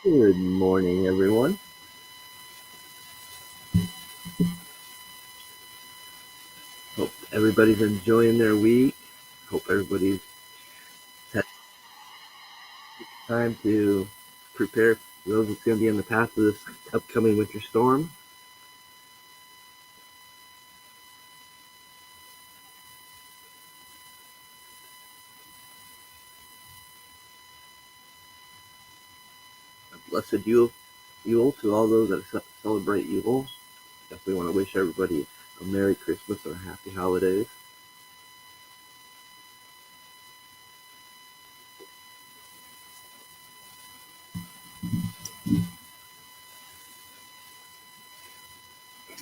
Good morning, everyone. Hope everybody's enjoying their week. Hope everybody's had time to prepare for those that's going to be in the path of this upcoming winter storm. A blessed Yule to all those that celebrate Yule. Definitely want to wish everybody a Merry Christmas or a Happy Holidays.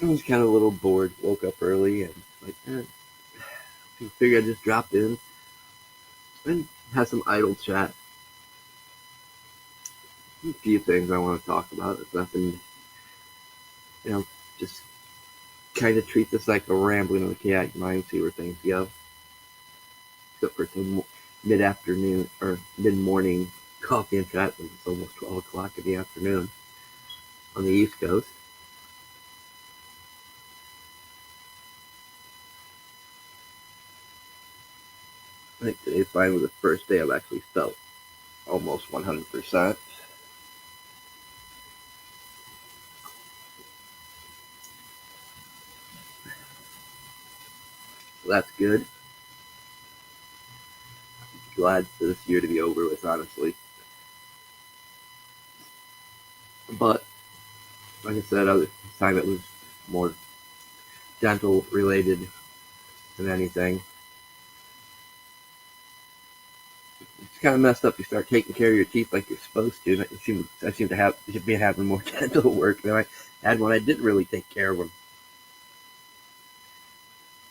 I was kind of a little bored. Woke up early and figured I'd just drop in and have some idle chat. A few things I want to talk about. It's nothing, you know, just kind of treat this like a rambling of the chaotic mind, see where things go. Except for some mid-afternoon or mid-morning coffee and chat, since it's almost 12 o'clock in the afternoon on the East Coast. I think today's finally the first day I've actually felt almost 100%. So that's good. Glad for this year to be over with, honestly. But like I said, this time it was more dental related than anything. It's kind of messed up. You start taking care of your teeth like you're supposed to. I seem to have been having more dental work than I had when I didn't really take care of them.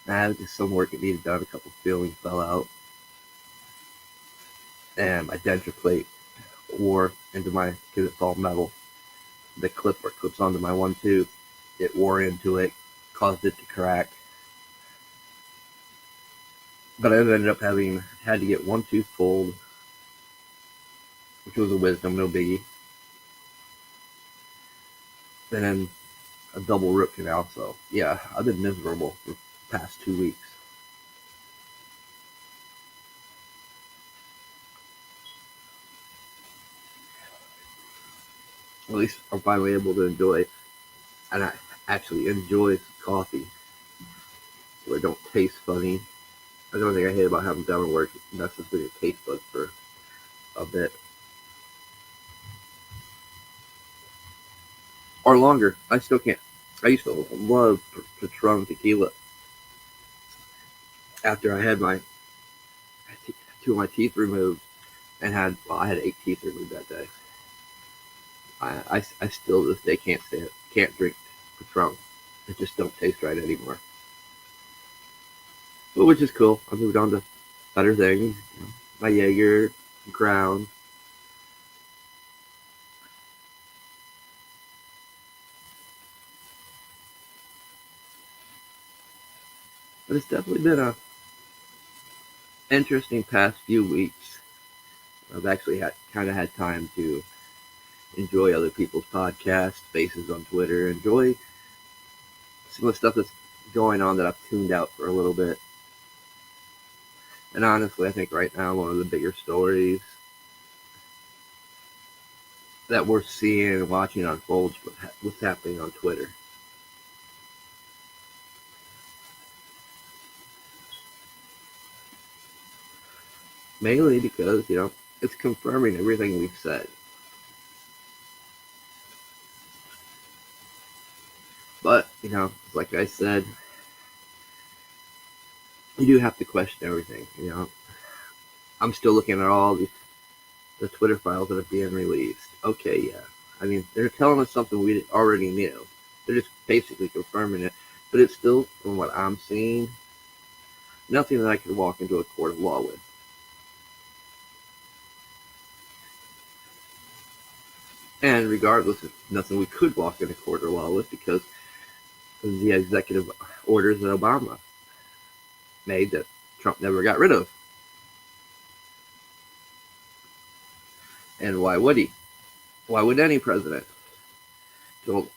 I had just some work that needed done. A couple fillings fell out, and my denture plate wore into my, because it's all metal. The clip where it clips onto my one tooth, it wore into it, caused it to crack. But I ended up had to get one tooth pulled, which was a wisdom, no biggie. And then a double root canal. So yeah, I've been miserable for the past 2 weeks. At least I'm finally able to enjoy, and I actually enjoy coffee, so it don't taste funny. That's the only thing I hate about having dental work. It messes with your taste buds for a bit. Or longer. I still can't. I used to love Patron tequila. After I had two of my teeth removed and I had 8 teeth removed that day. I still to this day can't stand it. Can't drink Patron. It just don't taste right anymore. But which is cool. I moved on to better things. My Jaeger, Crown. But it's definitely been a interesting past few weeks. I've actually had time to enjoy other people's podcasts, faces on Twitter, enjoy some of the stuff that's going on that I've tuned out for a little bit. And honestly, I think right now one of the bigger stories that we're seeing and watching unfold is what's happening on Twitter. Mainly because, it's confirming everything we've said. But, like I said, you do have to question everything. I'm still looking at all the Twitter files that are being released. Okay, yeah. I mean, they're telling us something we already knew. They're just basically confirming it. But it's still, from what I'm seeing, nothing that I could walk into a court of law with. And regardless, it's nothing we could walk into court of law with because of the executive orders that Obama made that Trump never got rid of. And why would he? Why would any president don't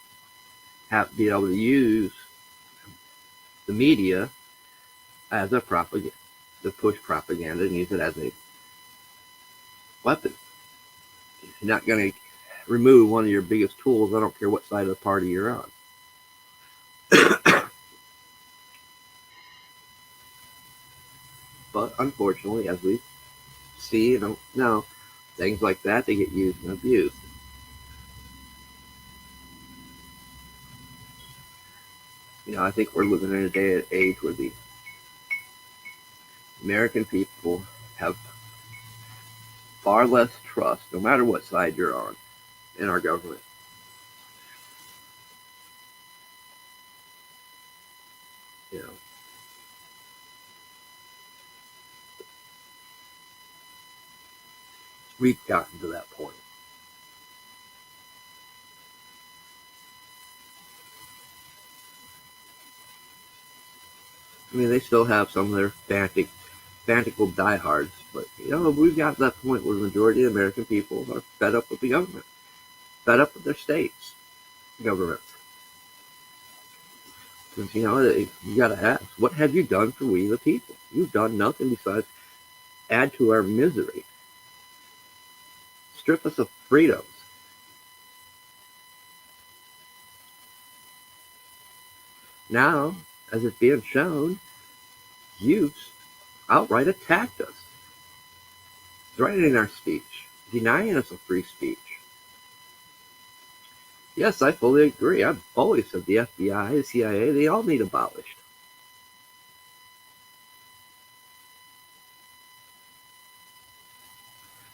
be able to use the media as a propaganda, to push propaganda and use it as a weapon? If you're not going to remove one of your biggest tools, I don't care what side of the party you're on. But unfortunately, as we see and know, things like that, they get used and abused. I think we're living in a day and age where the American people have far less trust, no matter what side you're on, in our government. We've gotten to that point. I mean, they still have some of their fanatical diehards, but we've got to that point where the majority of the American people are fed up with the government, fed up with their states' governments. Because, you got to ask, what have you done for we the people? You've done nothing besides add to our misery, strip us of freedoms. Now, as it's being shown, you've outright attacked us, threatening our speech, denying us a free speech. Yes, I fully agree. I've always said the FBI, the CIA, they all need abolished.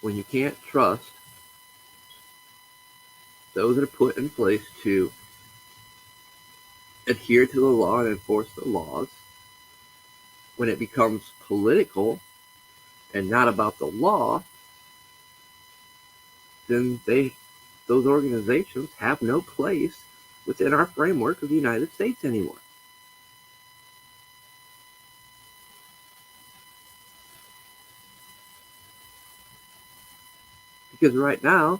When you can't trust those that are put in place to adhere to the law and enforce the laws, when it becomes political and not about the law, then those organizations have no place within our framework of the United States anymore. Because right now,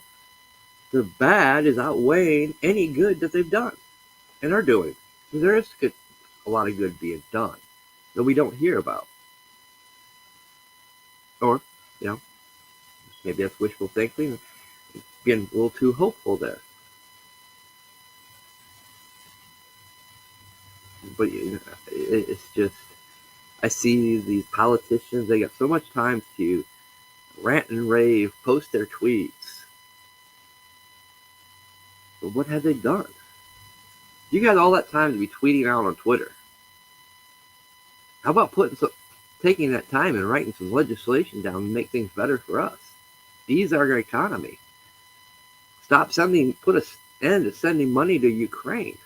the bad is outweighing any good that they've done and are doing. There is a lot of good being done that we don't hear about. Or, maybe that's wishful thinking, being a little too hopeful there. But it's just, I see these politicians, they got so much time to rant and rave, post their tweets. But what have they done? You got all that time to be tweeting out on Twitter. How about taking that time and writing some legislation down and make things better for us? Ease our economy. Put an end to sending money to Ukraine.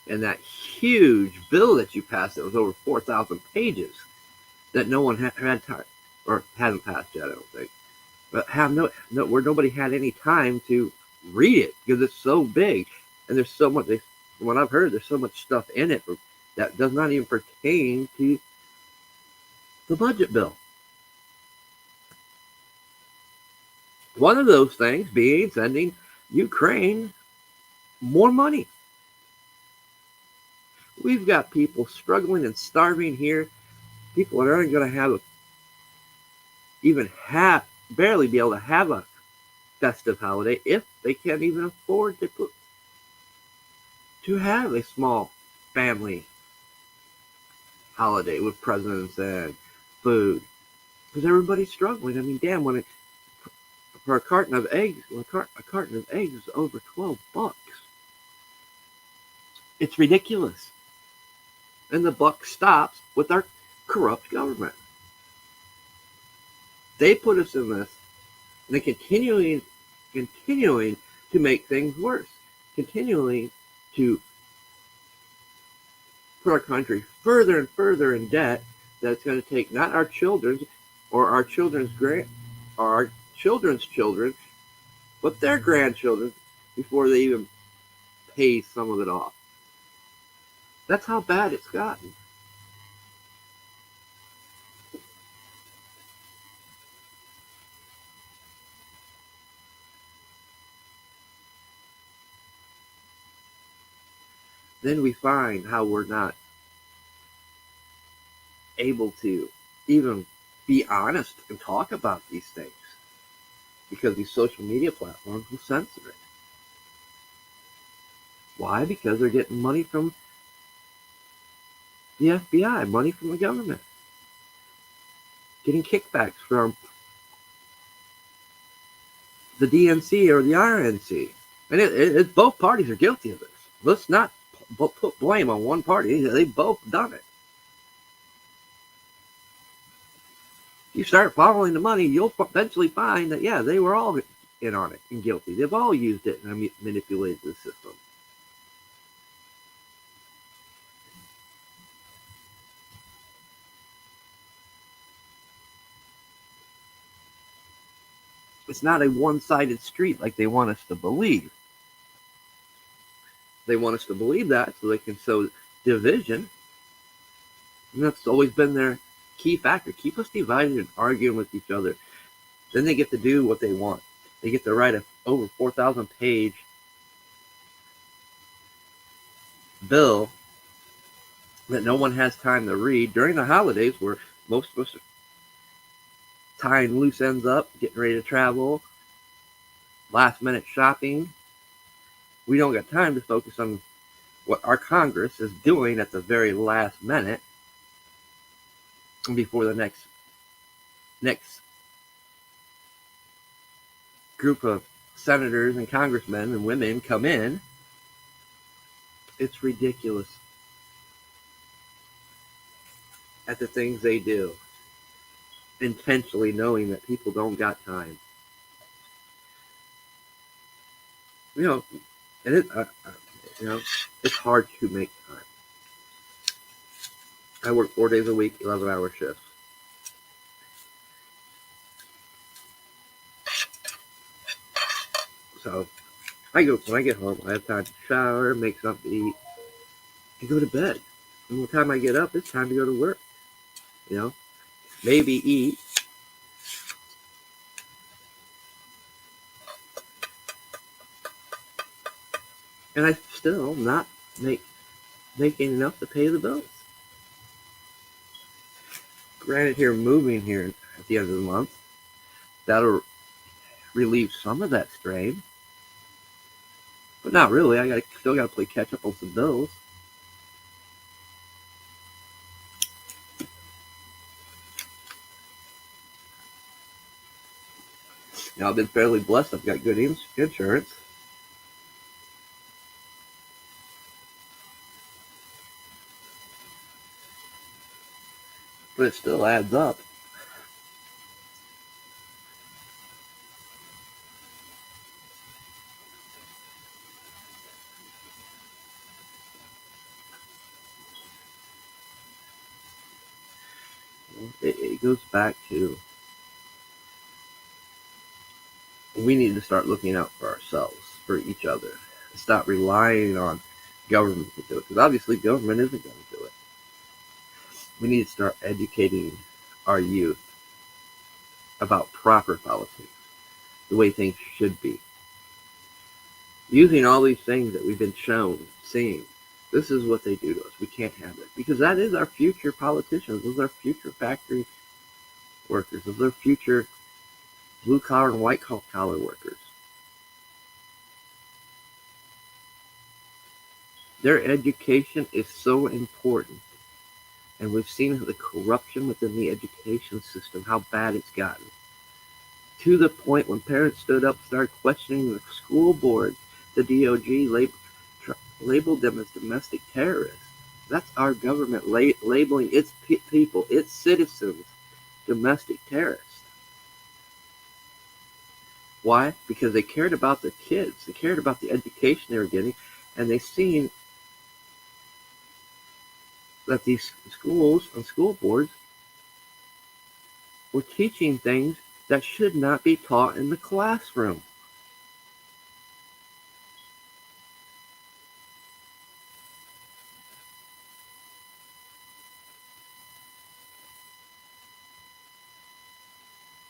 And that huge bill that you passed that was over 4,000 pages that no one had time, or hasn't passed yet, I don't think. But where nobody had any time to read it because it's so big. And there's so much, from what I've heard, there's so much stuff in it that does not even pertain to the budget bill. One of those things being sending Ukraine more money. We've got people struggling and starving here. People that aren't going to barely be able to have a festive holiday if they can't even afford to have a small family holiday with presents and food, because everybody's struggling. I mean, damn, for a carton of eggs, a carton of eggs is over $12. It's ridiculous. And the buck stops with our corrupt government. They put us in this, and they're continuing to make things worse, continuing to put our country further and further in debt that it's going to take not our children's or our children's children, but their grandchildren before they even pay some of it off. That's how bad it's gotten. then we find how we're not able to even be honest and talk about these things because these social media platforms will censor it. Why? Because they're getting money from the FBI, money from the government, getting kickbacks from the DNC or the RNC. And both parties are guilty of this. Let's not put blame on one party. They've both done it. You start following the money, you'll eventually find that, yeah, they were all in on it and guilty. They've all used it and manipulated the system. It's not a one-sided street like they want us to believe. They want us to believe that so they can sow division. And that's always been their key factor. Keep us divided and arguing with each other. Then they get to do what they want. They get to write a over 4,000 page bill that no one has time to read during the holidays where most of us are tying loose ends up, getting ready to travel, last minute shopping. We don't got time to focus on what our Congress is doing at the very last minute before the next group of senators and congressmen and women come in. It's ridiculous at the things they do, intentionally knowing that people don't got time. And it's hard to make time. I work 4 days a week, 11-hour shifts. So when I get home, I have time to shower, make something to eat, and go to bed. And by the time I get up, it's time to go to work. Maybe eat. And I still not making enough to pay the bills. Granted, here moving here at the end of the month, that'll relieve some of that strain. But not really. I still gotta play catch up on some bills. I've been fairly blessed. I've got good insurance. But it still adds up. It goes back to we need to start looking out for ourselves, for each other. Stop relying on government to do it, because obviously government isn't going to do it. We need to start educating our youth about proper politics, the way things should be. Using all these things that we've been seeing, this is what they do to us. We can't have it. Because that is our future politicians. Those are our future factory workers. Those are our future blue-collar and white-collar workers. Their education is so important. And we've seen the corruption within the education system, how bad it's gotten. To the point when parents stood up and started questioning the school board, the DOJ labeled them as domestic terrorists. That's our government labeling its people, its citizens, domestic terrorists. Why? Because they cared about their kids. They cared about the education they were getting, and they seen that these schools and school boards were teaching things that should not be taught in the classroom.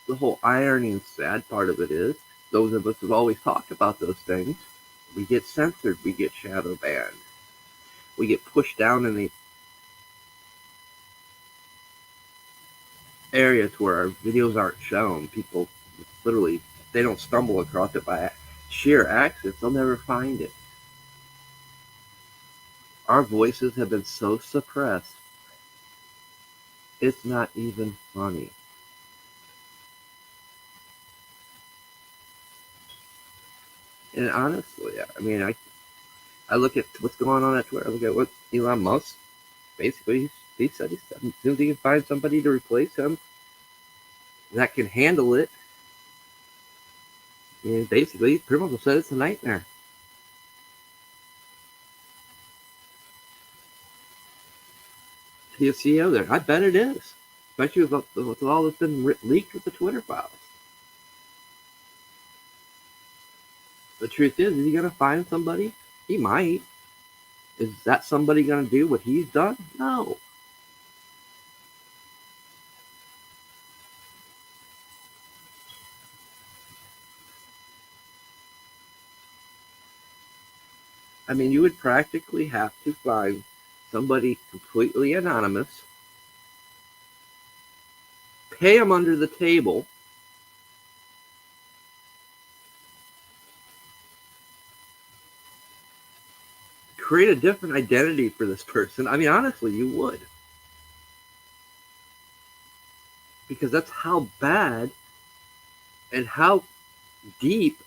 The whole irony and sad part of it is, those of us who've always talked about those things, we get censored, we get shadow banned. we get pushed down in the areas where our videos aren't shown. People literally, they don't stumble across it by sheer accident, they'll never find it. Our voices have been so suppressed, it's not even funny. And honestly, I mean, I look at what's going on at Twitter. I look at what Elon Musk, basically, he said as soon as he can find somebody to replace him that can handle it, and basically, pretty much said it's a nightmare. To be a CEO there, I bet it is, especially with all that's been leaked with the Twitter files. The truth is he going to find somebody? He might. Is that somebody going to do what he's done? No. I mean, you would practically have to find somebody completely anonymous, pay them under the table, create a different identity for this person. I mean, honestly, you would. Because that's how bad and how deep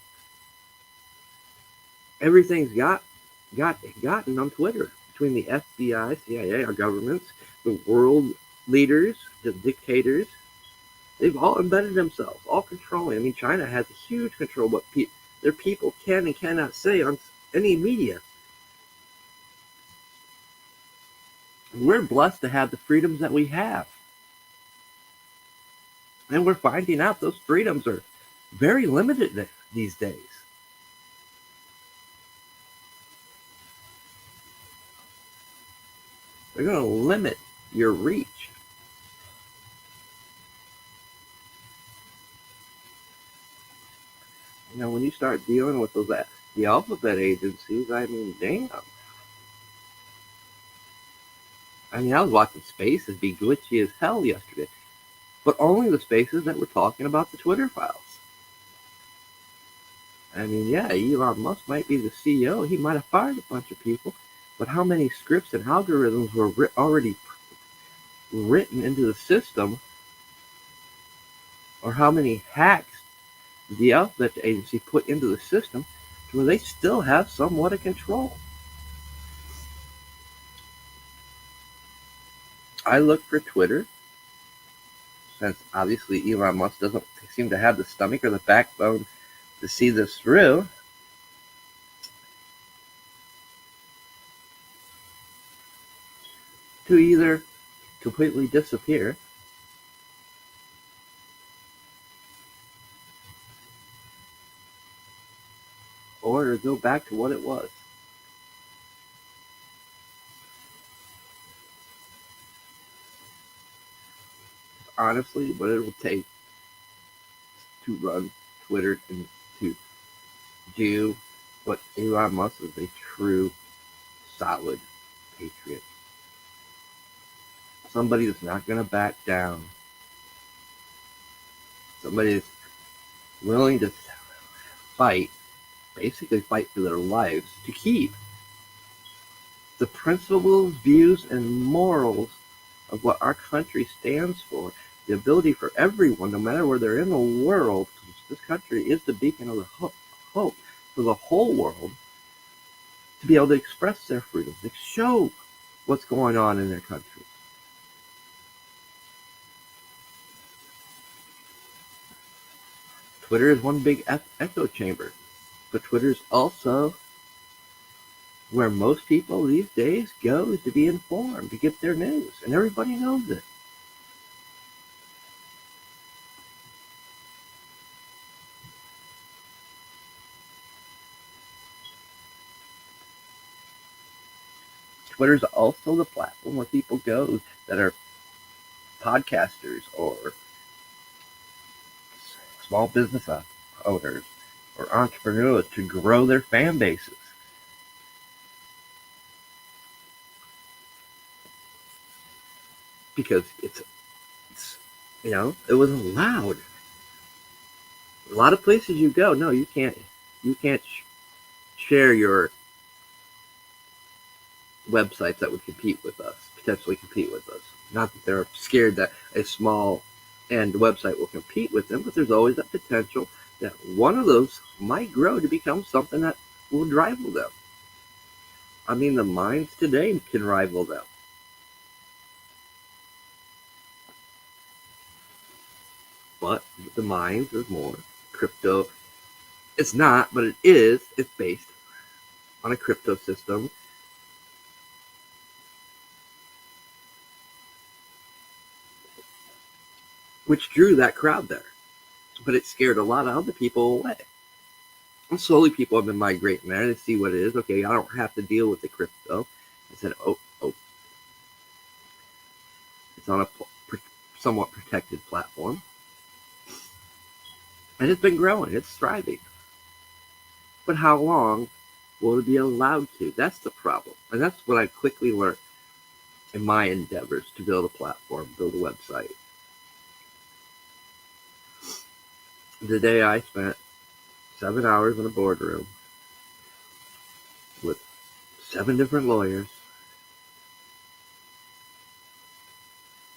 everything's gotten on Twitter between the FBI, CIA, our governments, the world leaders, the dictators. They've all embedded themselves, all controlling. I mean, China has a huge control of what their people can and cannot say on any media. We're blessed to have the freedoms that we have. And we're finding out those freedoms are very limited these days. They're going to limit your reach. You know, when you start dealing with the alphabet agencies, I mean, damn. I mean, I was watching Spaces be glitchy as hell yesterday, but only the Spaces that were talking about the Twitter files. I mean, yeah, Elon Musk might be the CEO. He might have fired a bunch of people, but how many scripts and algorithms were already written into the system, or how many hacks the alphabet agency put into the system to where they still have somewhat of control? I look for Twitter, since obviously Elon Musk doesn't seem to have the stomach or the backbone to see this through. To either completely disappear or to go back to what it was. Honestly, what it will take to run Twitter and to do what Elon Musk is, a true, solid patriot. Somebody that's not going to back down. Somebody that's willing to fight, basically fight for their lives, to keep the principles, views, and morals of what our country stands for. The ability for everyone, no matter where they're in the world, this country is the beacon of the hope for the whole world, to be able to express their freedom, to show what's going on in their country. Twitter is one big echo chamber, but Twitter is also where most people these days go to be informed, to get their news, and everybody knows it. Twitter is also the platform where people go that are podcasters or small business owners or entrepreneurs to grow their fan bases. because it's it was allowed. A lot of places you go, no, you can't share your websites that would potentially compete with us. Not that they're scared that a small end website will compete with them, but there's always that potential that one of those might grow to become something that will rival them. I mean, the minds today can rival them. But the minds is more crypto. It's not, but it is. It's based on a crypto system. Which drew that crowd there. But it scared a lot of other people away. And slowly people have been migrating there to see what it is. Okay, I don't have to deal with the crypto. I said, oh. It's on a somewhat protected platform. And it's been growing. It's thriving. But how long will it be allowed to? That's the problem. And that's what I quickly learned in my endeavors to build a platform, build a website. The day I spent 7 hours in a boardroom with 7 different lawyers,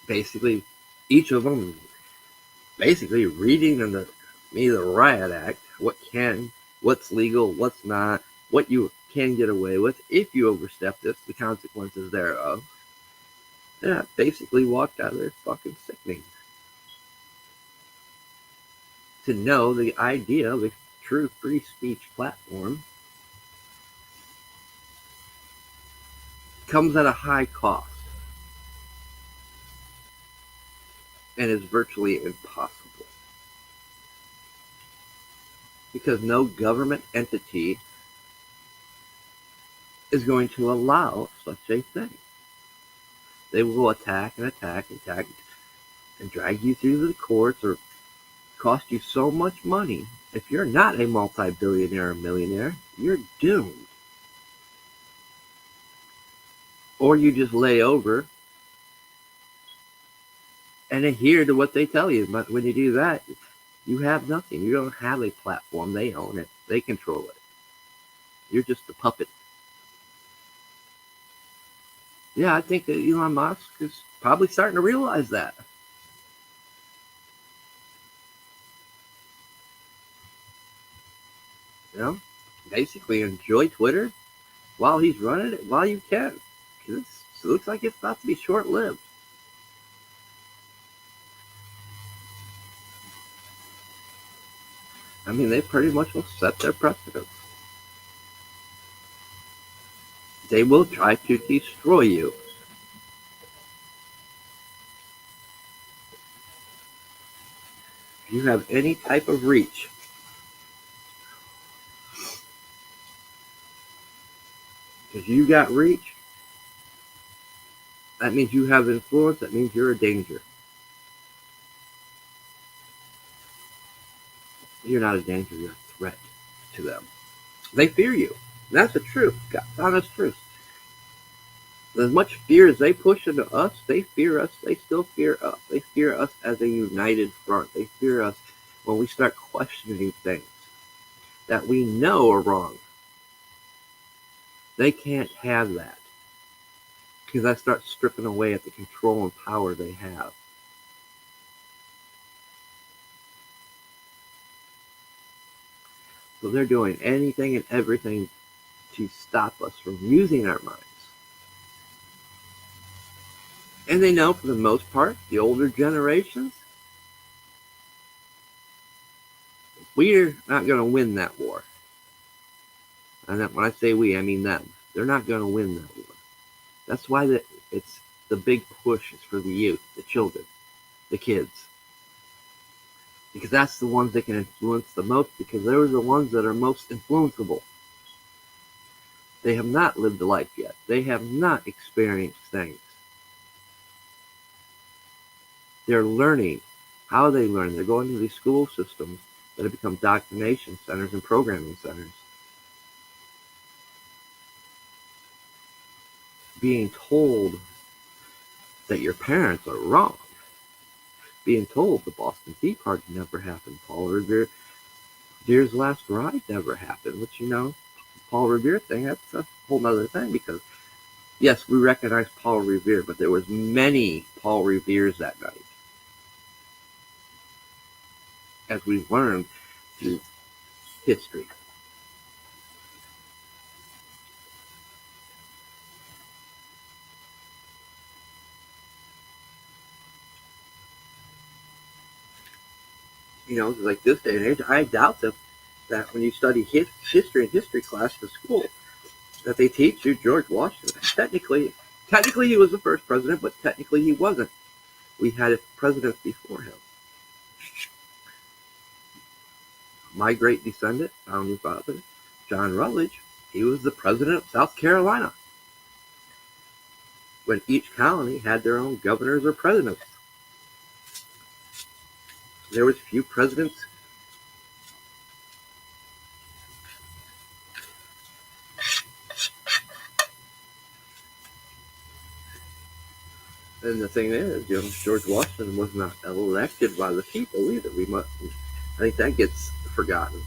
basically each of them basically reading me the riot act, what's legal, what's not, what you can get away with if you overstep this, the consequences thereof. And I basically walked out of there fucking sickening. To know the idea of a true free speech platform comes at a high cost and is virtually impossible. Because no government entity is going to allow such a thing. They will attack and drag you through the courts or cost you so much money. If you're not a multi-billionaire or millionaire, you're doomed. Or you just lay over and adhere to what they tell you. But when you do that, you have nothing. You don't have a platform. They own it. They control it. You're just a puppet. Yeah, I think that Elon Musk is probably starting to realize that. Basically enjoy Twitter while he's running it, while you can. Because it looks like it's about to be short-lived. I mean, they pretty much will set their precedents. They will try to destroy you. If you have any type of reach, if you got reach, that means you have influence, that means you're a danger. You're not a danger, you're a threat to them. They fear you. That's the truth. God's honest truth. As much fear as they push into us, they fear us. They still fear us. They fear us as a united front. They fear us when we start questioning things that we know are wrong. They can't have that because that starts stripping away at the control and power they have. So they're doing anything and everything to stop us from using our minds. And they know, for the most part, the older generations, we're not going to win that war. And when I say we, I mean them. They're not going to win that war. That's why it's the big push is for the youth, the children, the kids. Because that's the ones that can influence the most, because they're the ones that are most influenceable. They have not lived a life yet. They have not experienced things. They're learning. How they learn? They're going to these school systems that have become indoctrination centers and programming centers. Being told that your parents are wrong. Being told the Boston Tea Party never happened, Paul Revere's last ride never happened, which, Paul Revere thing, that's a whole nother thing, because yes, we recognize Paul Revere, but there was many Paul Reveres that night, as we've learned through history. Like this day and age, I doubt that when you study history in history class in school, that they teach you George Washington. Technically he was the first president, but technically he wasn't. We had presidents before him. My great descendant, founding father, John Rutledge, he was the president of South Carolina, when each colony had their own governors or presidents. There was few presidents. And the thing is, George Washington was not elected by the people either. I think that gets forgotten.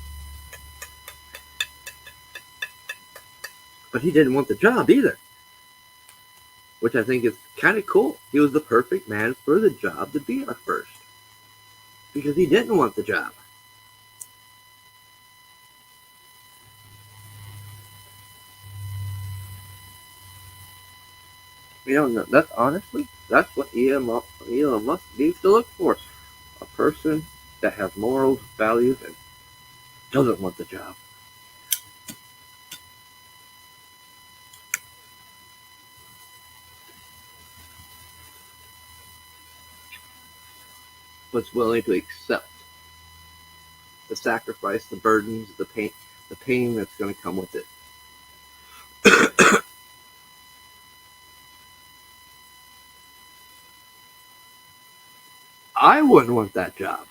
But he didn't want the job either, which I think is kind of cool. He was the perfect man for the job to be our first, because he didn't want the job. That's honestly, that's what Elon Musk needs to look for. A person that has morals, values, and doesn't want the job. But willing to accept the sacrifice, the burdens, the pain that's going to come with it. I wouldn't want that job,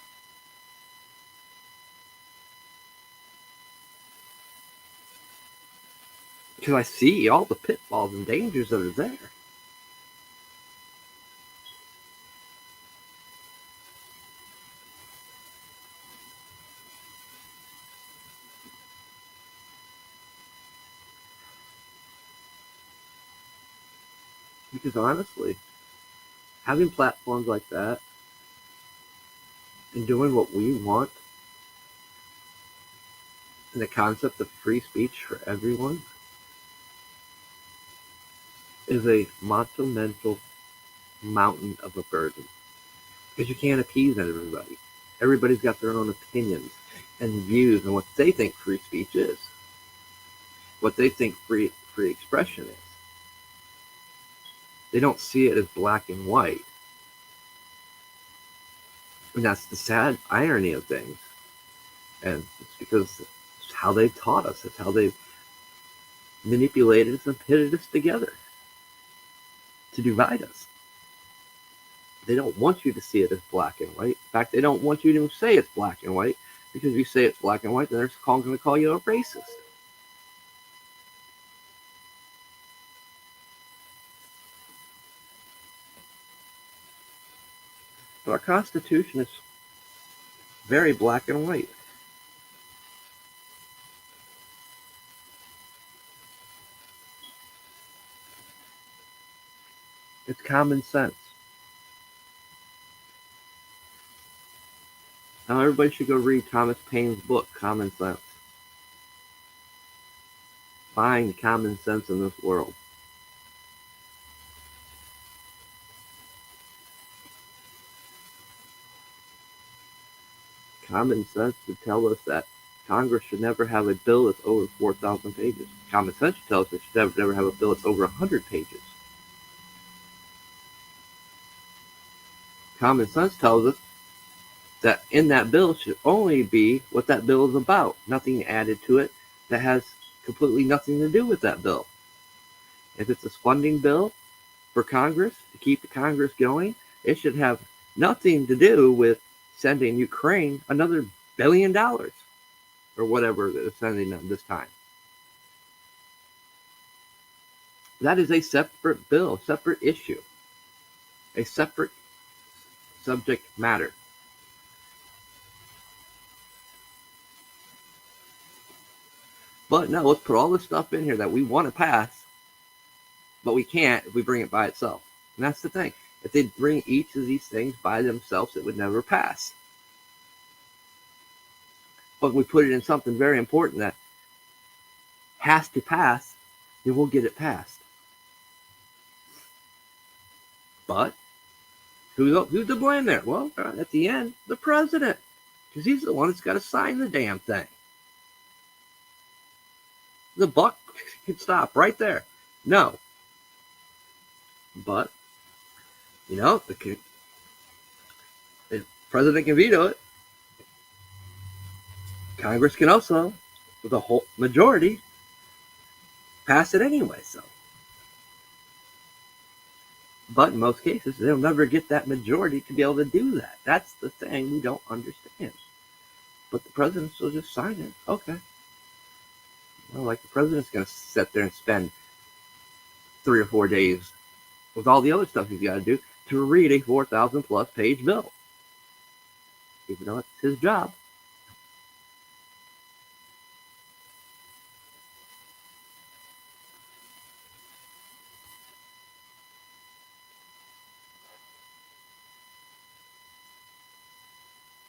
because I see all the pitfalls and dangers that are there. Because honestly, having platforms like that and doing what we want, and the concept of free speech for everyone, is a monumental mountain of a burden. Because you can't appease everybody. Everybody's got their own opinions and views on what they think free speech is, what they think free expression is. They don't see it as black and white. And that's the sad irony of things. And it's because it's how they've taught us. It's how they've manipulated us and pitted us together to divide us. They don't want you to see it as black and white. In fact, they don't want you to say it's black and white, because if you say it's black and white, then they're going to call you a racist. But our Constitution is very black and white. It's common sense. Now everybody should go read Thomas Paine's book, Common Sense. Find common sense in this world. Common sense would tell us that Congress should never have a bill that's over 4,000 pages. Common sense tells us it should never have a bill that's over 100 pages. Common sense tells us that in that bill should only be what that bill is about. Nothing added to it that has completely nothing to do with that bill. If it's a funding bill for Congress to keep the Congress going, it should have nothing to do with sending Ukraine another $1 billion or whatever they're sending them this time. That is a separate bill, separate issue. a separate subject matter. But no, let's put all this stuff in here that we want to pass, but we can't if we bring it by itself. And that's the thing. If they bring each of these things by themselves, it would never pass. But we put it in something very important that has to pass, then we'll get it passed. But who's to blame there? Well, at the end, the president, because he's the one that's got to sign the damn thing. The buck could stop right there. No. But, the president can veto it. Congress can also, with a whole majority, pass it anyway. So, but in most cases, they'll never get that majority to be able to do that. That's the thing we don't understand. But the president will just sign it. Okay. Well, like the president's going to sit there and spend 3 or 4 days with all the other stuff he's got to do to read a 4,000+ page bill, even though it's his job.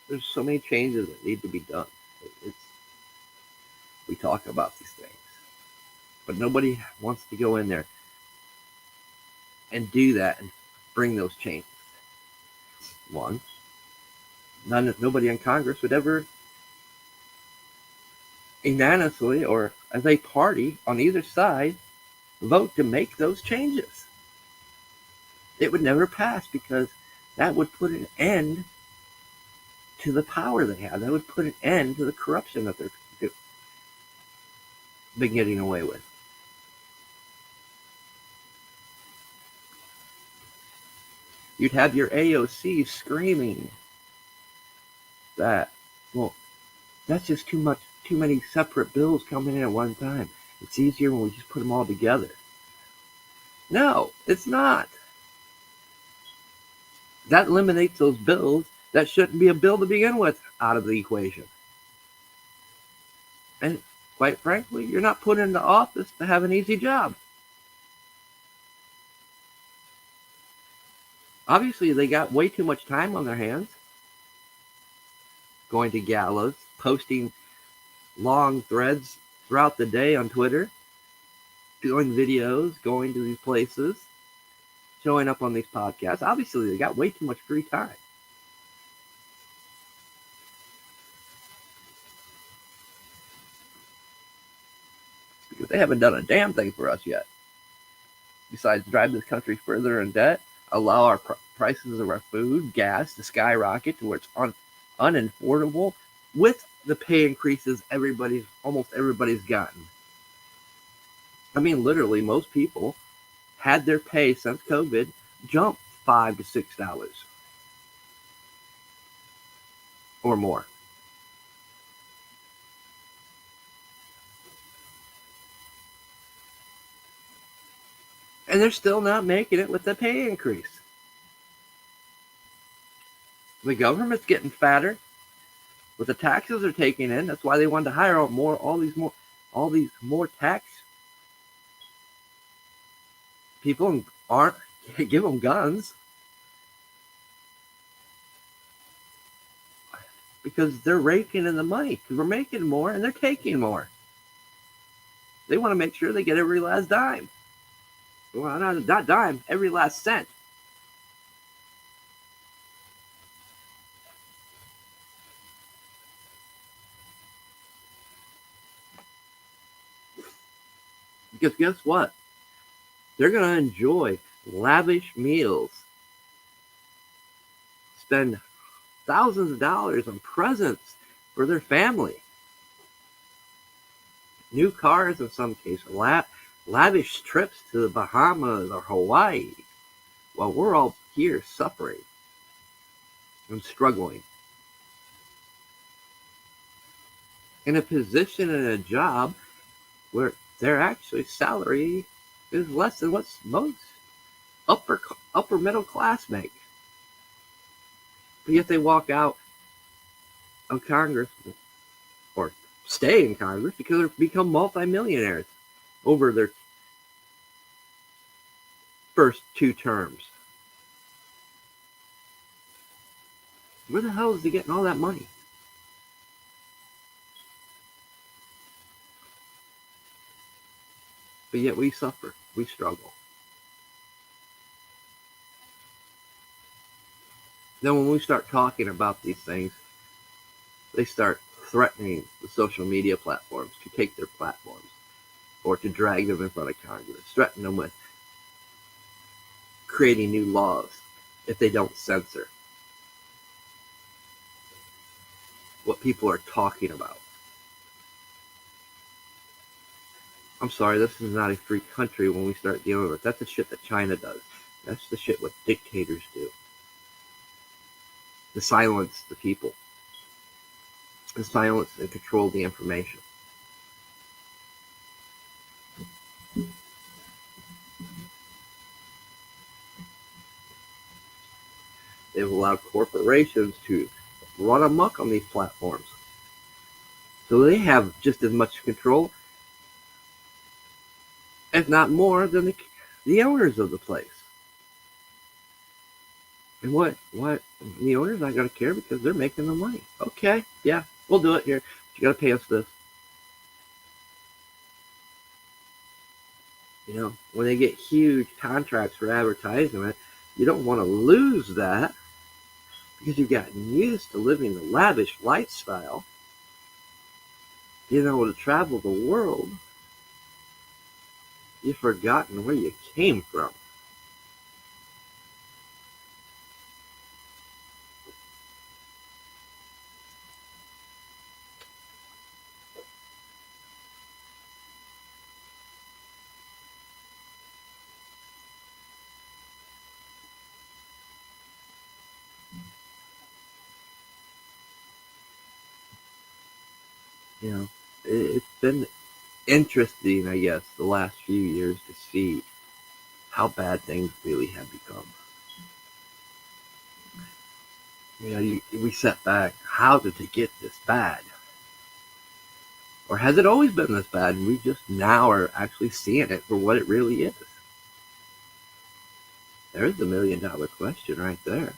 There's so many changes that need to be done. We talk about these things, but nobody wants to go in there and do that and bring those changes. One, nobody in Congress would ever unanimously or as a party on either side vote to make those changes. It would never pass because that would put an end to the power they have. That would put an end to the corruption that they're been getting away with. You'd have your AOC screaming that, well, that's just too many separate bills coming in at one time. It's easier when we just put them all together. No, it's not. That eliminates those bills that shouldn't be a bill to begin with out of the equation. And quite frankly, you're not put into office to have an easy job. Obviously, they got way too much time on their hands. Going to galas, posting long threads throughout the day on Twitter, doing videos, going to these places, showing up on these podcasts. Obviously, they got way too much free time. Because they haven't done a damn thing for us yet. Besides drive this country further in debt, allow our prices of our food, gas to skyrocket to where it's unaffordable with the pay increases almost everybody's gotten. I mean, literally, most people had their pay since COVID jump $5 to $6 or more. And they're still not making it with the pay increase. The government's getting fatter with the taxes they're taking in. That's why they wanted to hire all these more tax people and aren't give them guns because they're raking in the money. Because we're making more and they're taking more. They want to make sure they get every last dime. Well, not dime, every last cent. Because guess what? They're going to enjoy lavish meals, spend thousands of dollars on presents for their family, new cars in some cases, lavish trips to the Bahamas or Hawaii, while we're all here suffering and struggling. In a position and a job where their actual salary is less than what's most upper middle class make. But yet they walk out of Congress or stay in Congress because they become multimillionaires over their first 2 terms. Where the hell is he getting all that money? But yet we suffer, we struggle. Then when we start talking about these things, they start threatening the social media platforms to take their platforms or to drag them in front of Congress, threaten them with creating new laws if they don't censor what people are talking about. I'm sorry, this is not a free country when we start dealing with it. That's the shit that China does. That's the shit what dictators do. To silence the people. To silence and control the information. They've allowed corporations to run amok on these platforms. So they have just as much control, if not more, than the owners of the place. And what? The owner's not going to care because they're making the money. Okay, yeah, we'll do it here. But you got to pay us this. You know, when they get huge contracts for advertisement, you don't want to lose that because you've gotten used to living the lavish lifestyle, being able to travel the world. You've forgotten where you came from. You know, it's been interesting, I guess, the last few years to see how bad things really have become. You know, we set back, how did it get this bad? Or has it always been this bad and we just now are actually seeing it for what it really is? There's the $1 million question right there.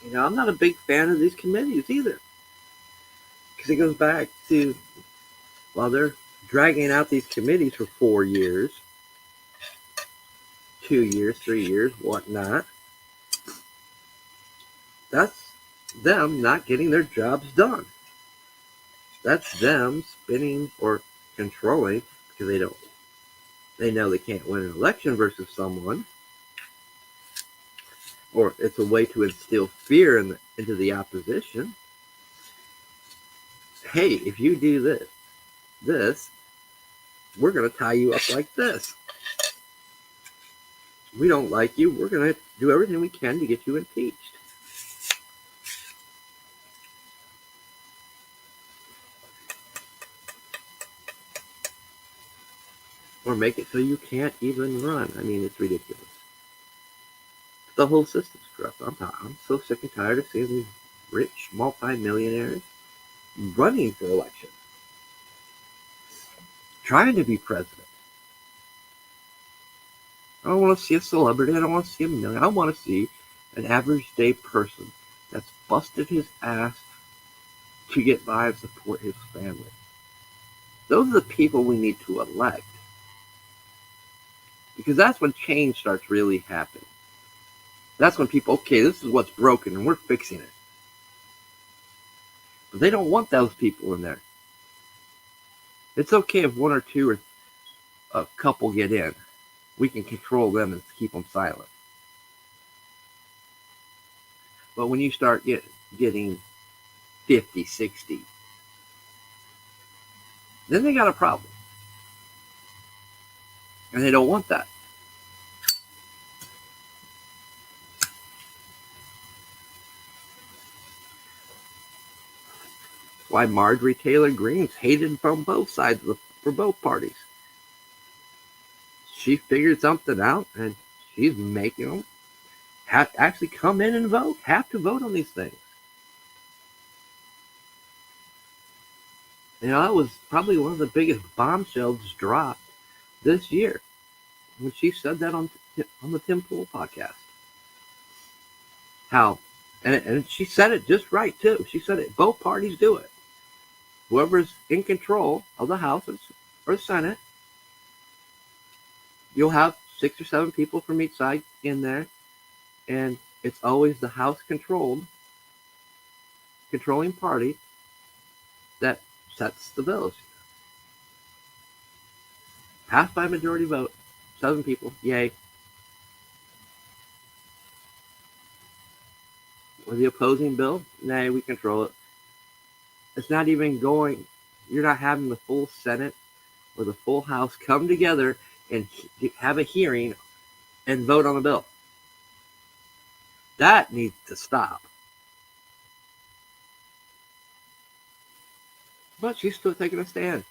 You know, I'm not a big fan of these committees either. Because it goes back to, while they're dragging out these committees for 4 years, 2 years, 3 years, whatnot, that's them not getting their jobs done. That's them spinning or controlling because they know they can't win an election versus someone, or it's a way to instill fear into the opposition. Hey, if you do this, we're going to tie you up like this. We don't like you. We're going to do everything we can to get you impeached. Or make it so you can't even run. I mean, it's ridiculous. The whole system's corrupt. I'm so sick and tired of seeing these rich multimillionaires running for election, trying to be president. I don't want to see a celebrity. I don't want to see a million. I want to see an average day person that's busted his ass to get by and support his family. Those are the people we need to elect. Because that's when change starts really happening. That's when people, okay, this is what's broken and we're fixing it. But they don't want those people in there. It's okay if 1 or 2 or a couple get in. We can control them and keep them silent. But when you start getting 50, 60, then they got a problem. And they don't want that. why Marjorie Taylor Greene's hated from both sides for both parties. She figured something out, and she's making them actually come in and vote, have to vote on these things. That was probably one of the biggest bombshells dropped this year when she said that on the Tim Pool podcast. How, and she said it just right too. She said it. Both parties do it. Whoever's in control of the House or the Senate, you'll have 6 or 7 people from each side in there, and it's always the House controlling party that sets the bills. Passed by majority vote, 7 people, yay. Or the opposing bill, nay, we control it. It's not even going, you're not having the full Senate or the full House come together and have a hearing and vote on the bill. That needs to stop. But she's still taking a stand.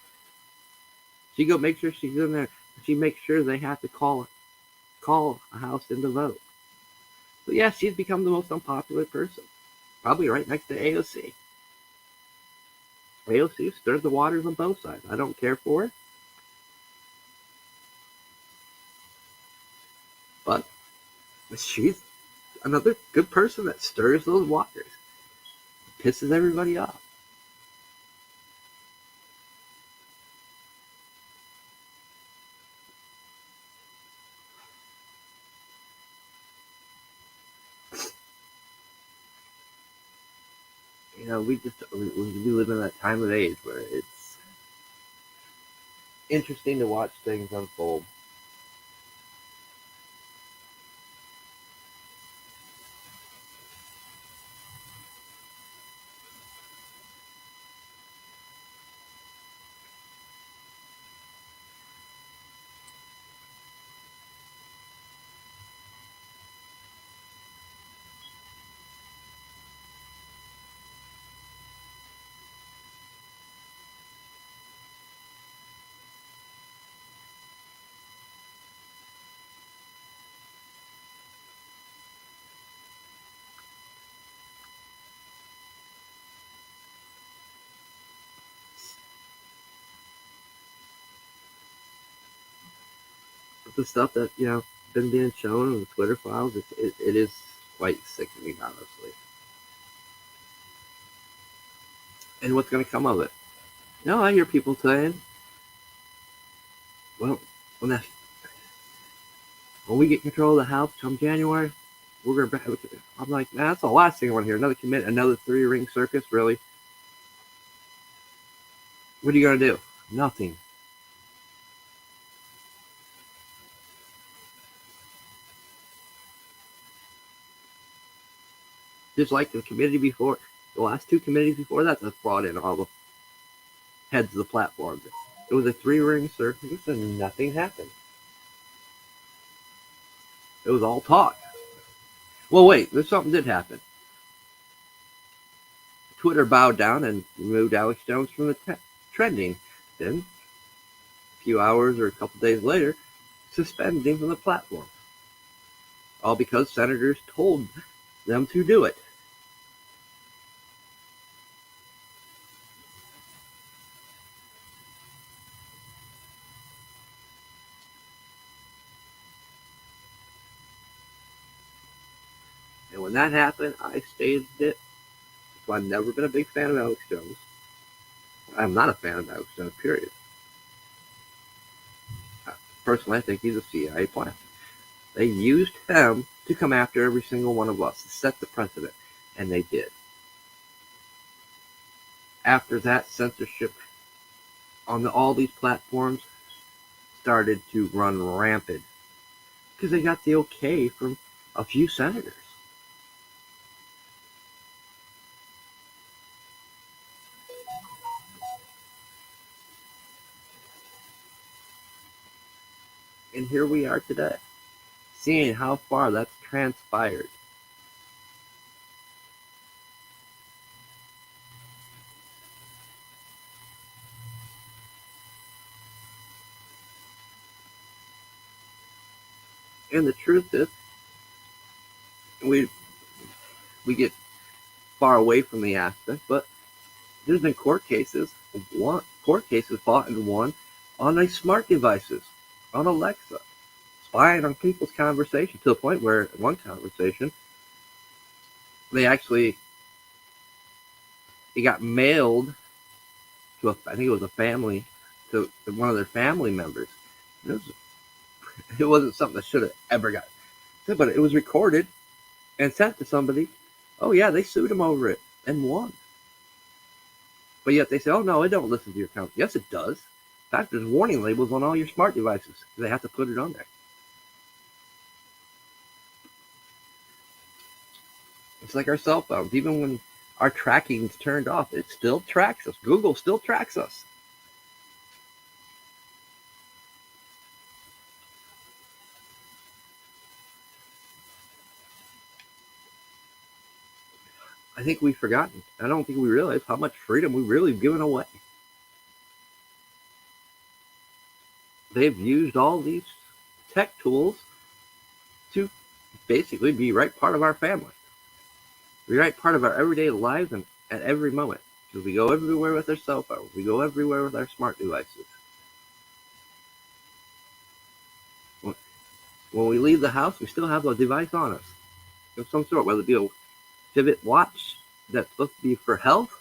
She go make sure she's in there. She makes sure they have to call a House in to vote. So yeah, she's become the most unpopular person. Probably right next to AOC. AOC stirs the waters on both sides. I don't care for it. But she's another good person that stirs those waters. Pisses everybody off. We live in that time of age where it's interesting to watch things unfold. The stuff that been being shown on the Twitter files, it is quite sickening, honestly. And what's going to come of it? I hear people saying, well, when we get control of the House come January, we're going to. I'm like, that's the last thing I want to hear. Another 3-ring circus, really? What are you going to do? Nothing. Just like the committee before, the last 2 committees before that brought in all the heads of the platform. It was a 3-ring circus and nothing happened. It was all talk. Well, wait, there's something did happen. Twitter bowed down and removed Alex Jones from the trending. Then, a few hours or a couple days later, suspended him from the platform. All because senators told them to do it. And when that happened, I stated it. So I've never been a big fan of Alex Jones. I'm not a fan of Alex Jones, period. Personally, I think he's a CIA plant. They used him to come after every single one of us, to set the precedent, and they did. After that, censorship on all these platforms started to run rampant because they got the okay from a few senators. And here we are today, seeing how far that's transpired. And the truth is, we get far away from the aspect, but there's been court cases fought and won on these smart devices, on Alexa, spying on people's conversation, to the point where in one conversation, it got mailed to I think it was a family, to one of their family members. It wasn't something that should have ever got said, but it was recorded and sent to somebody. Oh yeah, they sued him over it and won. But yet they say, oh no, it don't listen to your account. Yes, it does. In fact, there's warning labels on all your smart devices. They have to put it on there. It's like our cell phones. Even when our tracking's turned off, it still tracks us. Google still tracks us. I think we've forgotten. I don't think we realize how much freedom we've really given away. They've used all these tech tools to basically be right part of our family. Be right part of our everyday lives and at every moment. Because we go everywhere with our cell phone. We go everywhere with our smart devices. When we leave the house, we still have a device on us of some sort, whether it be a Fitbit watch that's supposed to be for health,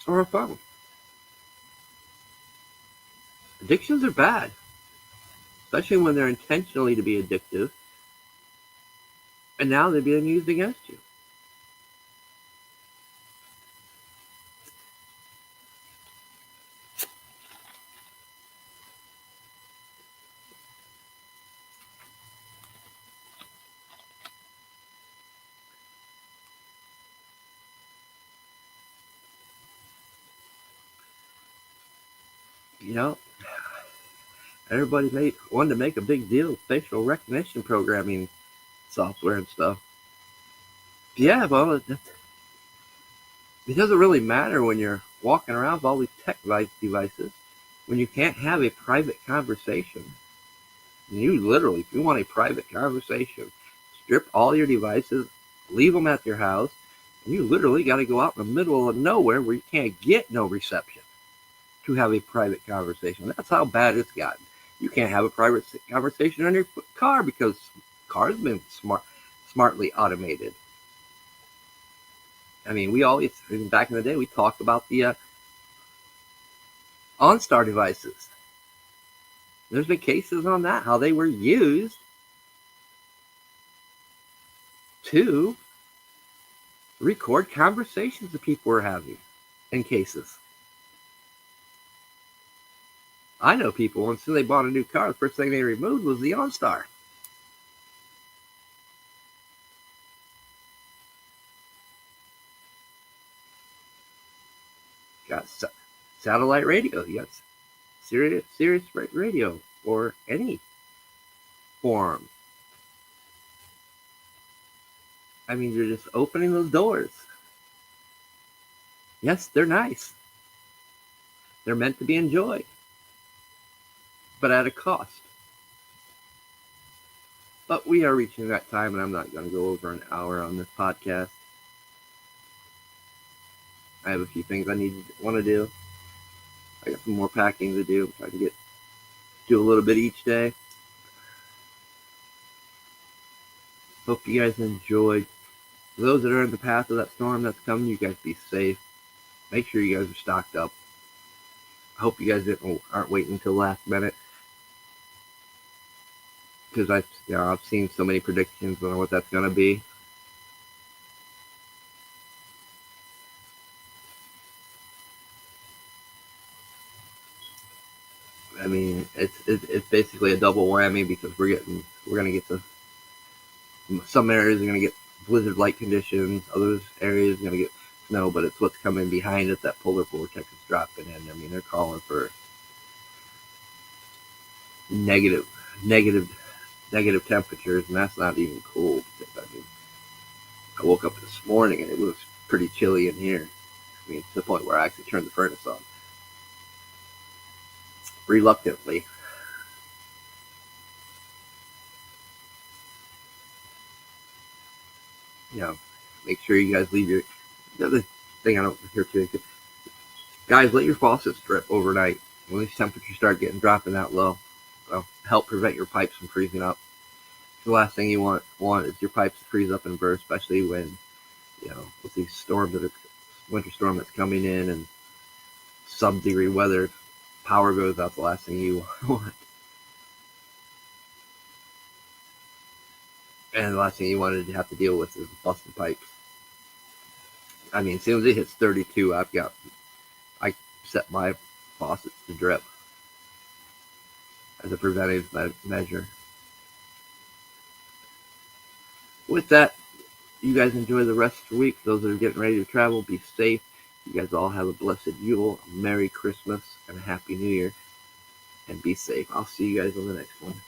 or a phone. Addictions are bad, especially when they're intentionally to be addictive, and now they're being used against you. You know, everybody wanted to make a big deal of facial recognition programming software and stuff. Yeah, well, it doesn't really matter when you're walking around with all these tech devices, when you can't have a private conversation. You literally, if you want a private conversation, strip all your devices, leave them at your house, and you literally got to go out in the middle of nowhere where you can't get no reception to have a private conversation. That's how bad it's gotten. You can't have a private conversation in your car because cars have been smartly automated. I mean, back in the day, we talked about the OnStar devices. There's been cases on that, how they were used to record conversations that people were having in cases. I know people, once they bought a new car, the first thing they removed was the OnStar. Got satellite radio. You got Sirius radio, or any form. I mean, you're just opening those doors. Yes, they're nice. They're meant to be enjoyed, but at a cost. But we are reaching that time, and I'm not going to go over an hour on this podcast. I have a few things I want to do. I got some more packing to do. I can do a little bit each day. Hope you guys enjoyed. For those that are in the path of that storm that's coming, you guys be safe. Make sure you guys are stocked up. I hope you guys aren't waiting until last minute, because I've seen so many predictions on what that's going to be. I mean, it's basically a double whammy, because we're going to get some areas are going to get blizzard-like conditions, other areas are going to get snow, but it's what's coming behind it, that polar vortex is dropping in. I mean, they're calling for negative temperatures, and that's not even cold. I mean, I woke up this morning and it was pretty chilly in here. I mean, to the point where I actually turned the furnace on reluctantly. make sure you guys leave the other thing I don't hear too. Guys, let your faucets drip overnight. When these temperatures start dropping that low, help prevent your pipes from freezing up. The last thing you want is your pipes to freeze up and burst, especially when, with these storms winter storm that's coming in and sub-degree weather, power goes out, the last thing you want. And the last thing you wanted to have to deal with is busted pipes. I mean, as soon as it hits 32, I set my faucets to drip as a preventive measure. With that, you guys enjoy the rest of the week. Those that are getting ready to travel, be safe. You guys all have a blessed Yule, a Merry Christmas, and a Happy New Year. And be safe. I'll see you guys on the next one.